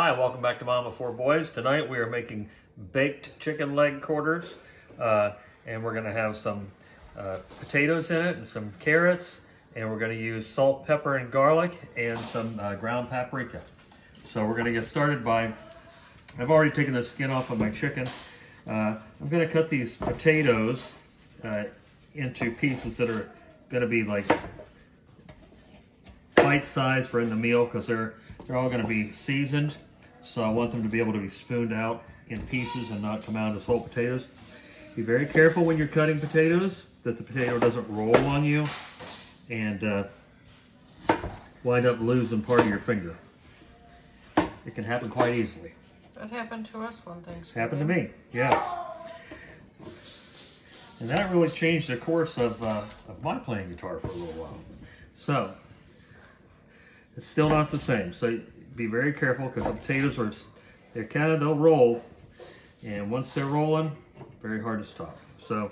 Hi, welcome back to Mom of Four Boys. Tonight we are making baked chicken leg quarters, and we're going to have some potatoes in it and some carrots, and we're going to use salt, pepper, and garlic, and some ground paprika. So we're going to get started by, I've already taken the skin off of my chicken. I'm going to cut these potatoes into pieces that are going to be like bite-sized for in the meal, because they're all going to be seasoned, so I want them to be able to be spooned out in pieces and not come out as whole potatoes. Be very careful when you're cutting potatoes that the potato doesn't roll on you and wind up losing part of your finger. It can happen quite easily. That happened to us one thing. Happened to me, yes. And that really changed the course of my playing guitar for a little while. So, it's still not the same, so be very careful, because the potatoes they'll roll, and once they're rolling, very hard to stop. So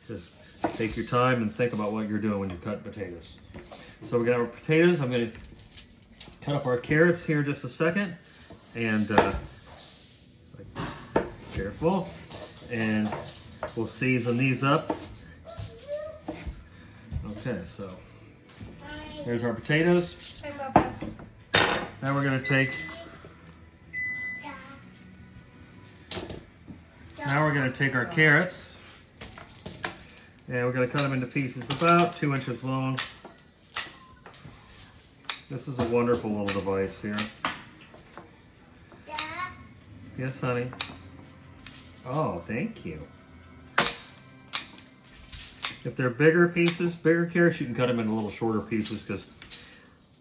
just take your time and think about what you're doing when you cut potatoes. So we got our potatoes. I'm going to cut up our carrots here in just a second, and careful, and we'll season these up. Okay, so there's our potatoes. Hey, Bubba's. Now we're going to take our carrots, and we're going to cut them into pieces about 2 inches long. This is a wonderful little device here. Yes, honey. Oh, thank you. If they're bigger pieces, bigger carrots, you can cut them into little shorter pieces, because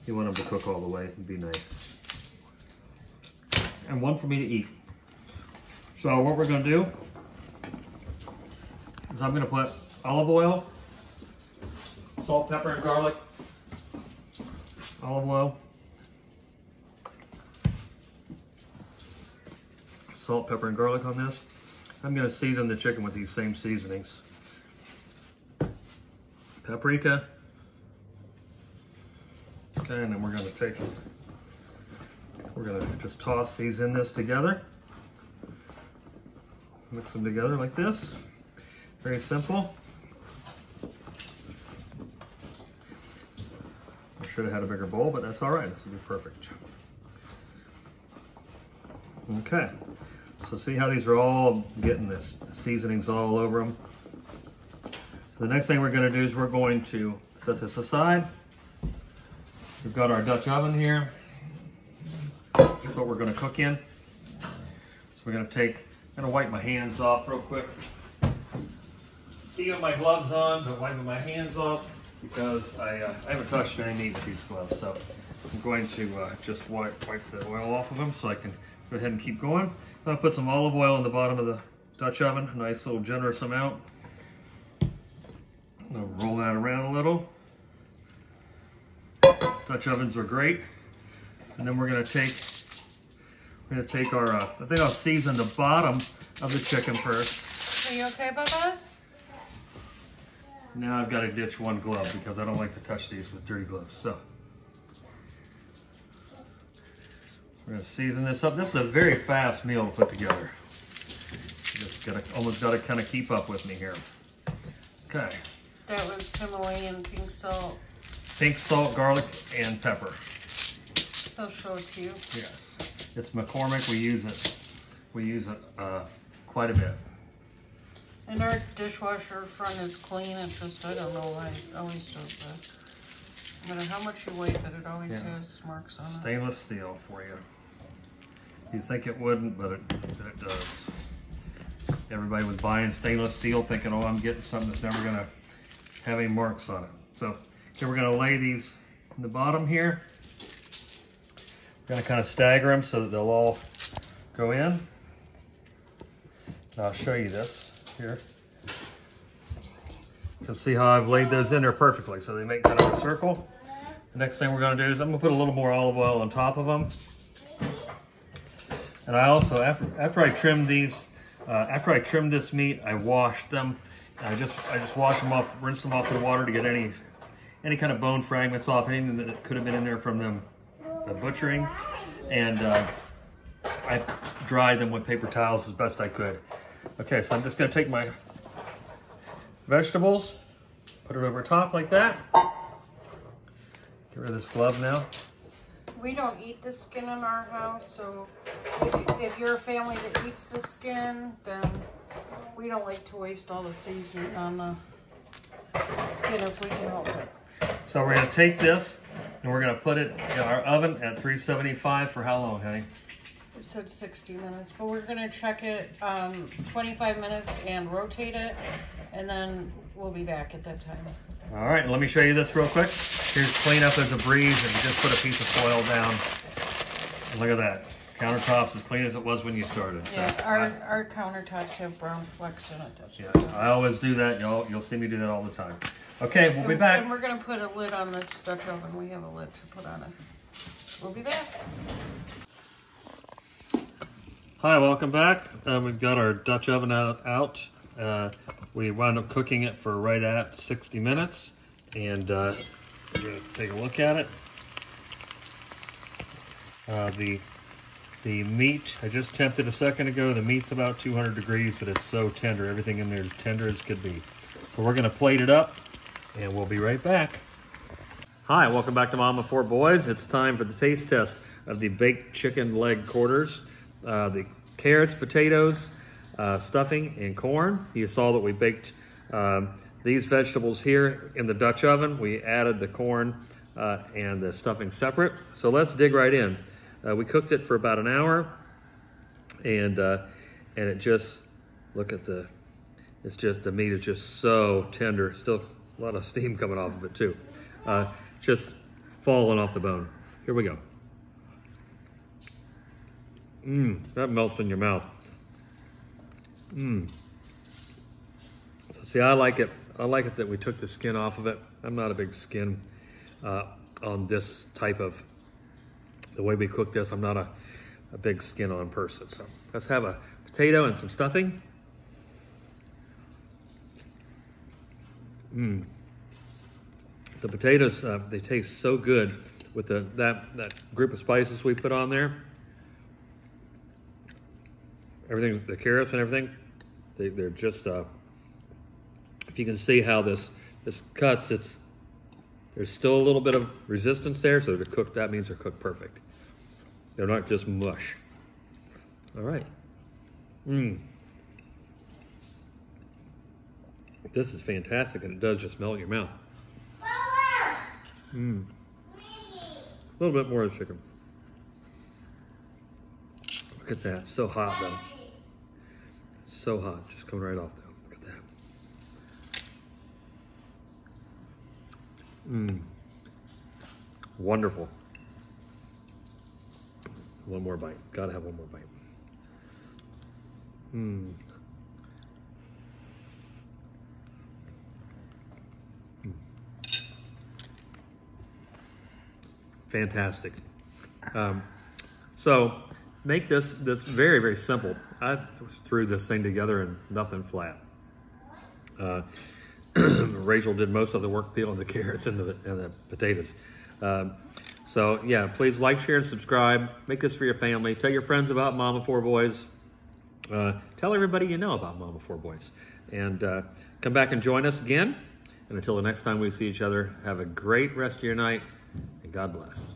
you want them to cook all the way and be nice. And one for me to eat. So what we're going to do is I'm going to put olive oil, salt, pepper, and garlic, olive oil, salt, pepper, and garlic on this. I'm going to season the chicken with these same seasonings. Paprika. Okay, and then we're going to just toss these in this together. Mix them together like this. Very simple. I should have had a bigger bowl, but that's all right. This will be perfect. Okay, so see how these are all getting this seasonings all over them. So the next thing we're going to do is we're going to set this aside. We've got our Dutch oven here. That's what we're going to cook in. So we're going to wipe my hands off real quick. Keeping my gloves on, but wiping my hands off because I haven't touched any meat with these gloves. So I'm going to just wipe the oil off of them so I can go ahead and keep going. I'll put some olive oil in the bottom of the Dutch oven, a nice little generous amount. I'll roll that around a little. Dutch ovens are great. And then we're going to take our, I think I'll season the bottom of the chicken first. Are you okay, Bubba's? Now I've got to ditch one glove because I don't like to touch these with dirty gloves. So we're going to season this up. This is a very fast meal to put together. You just almost got to kind of keep up with me here. Okay. That was Himalayan pink salt. Pink salt, garlic, and pepper. They'll show it to you. Yes, it's McCormick. We use it quite a bit. And our dishwasher front is clean. It's just, I don't know why it always does that. No matter how much you wipe it, it always has marks on it. Stainless steel for you. You'd think it wouldn't, but it does. Everybody was buying stainless steel thinking, oh, I'm getting something that's never going to have any marks on it. So okay, we're going to lay these in the bottom here. We're going to kind of stagger them so that they'll all go in. And I'll show you this here. You'll see how I've laid those in there perfectly, so they make kind of a circle. The next thing we're going to do is I'm going to put a little more olive oil on top of them. And I also, after I trim these, after I trimmed this meat, I washed them. I just wash them off, rinse them off in water to get any kind of bone fragments off, anything that could have been in there from them butchering, and I dried them with paper towels as best I could. Okay, so I'm just gonna take my vegetables, put it over top like that. Get rid of this glove now. We don't eat the skin in our house, so if you're a family that eats the skin, then we don't like to waste all the seasoning on the skin if we can help it. So we're gonna take this and we're gonna put it in our oven at 375 for how long, honey? It said 60 minutes, but we're gonna check it 25 minutes and rotate it, and then we'll be back at that time. All right, let me show you this real quick. Here's clean up as a breeze, and you just put a piece of foil down. And look at that. Countertop's as clean as it was when you started. Yeah, so our countertops have brown flecks in it. That's yeah, I always do that. You'll see me do that all the time. Okay, we'll be back. And we're gonna put a lid on this Dutch oven. We have a lid to put on it. We'll be back. Hi, welcome back. We've got our Dutch oven out. We wound up cooking it for right at 60 minutes, and we're gonna take a look at it. The meat, I just temped it a second ago. The meat's about 200 degrees, but it's so tender. Everything in there is tender as could be. So we're gonna plate it up, and we'll be right back. Hi, welcome back to Mom of Four Boys. It's time for the taste test of the baked chicken leg quarters. The carrots, potatoes, stuffing, and corn. You saw that we baked these vegetables here in the Dutch oven. We added the corn and the stuffing separate. So let's dig right in. We cooked it for about an hour, and it just, look at the meat is just so tender. Still a lot of steam coming off of it too. Just falling off the bone. Here we go. That melts in your mouth. So see, I like it that we took the skin off of it. I'm not a big skin on this type of, the way we cook this, I'm not a big skin on person. So let's have a potato and some stuffing. The potatoes, they taste so good with that group of spices we put on there. Everything, the carrots and everything, they're just, if you can see how this cuts, there's still a little bit of resistance there, so they're cooked, that means they're cooked perfect. They're not just mush. All right. This is fantastic, and it does just melt in your mouth. A little bit more of the chicken. Look at that, so hot though. So hot, just coming right off though. Look at that. Wonderful. One more bite, gotta have one more bite. Fantastic. So make this very, very simple. I threw this thing together and nothing flat. Rachel did most of the work peeling the carrots and the potatoes. So yeah, please like, share, and subscribe. Make this for your family. Tell your friends about Mom of Four Boys. Tell everybody you know about Mom of Four Boys. And come back and join us again. And until the next time we see each other, have a great rest of your night, and God bless.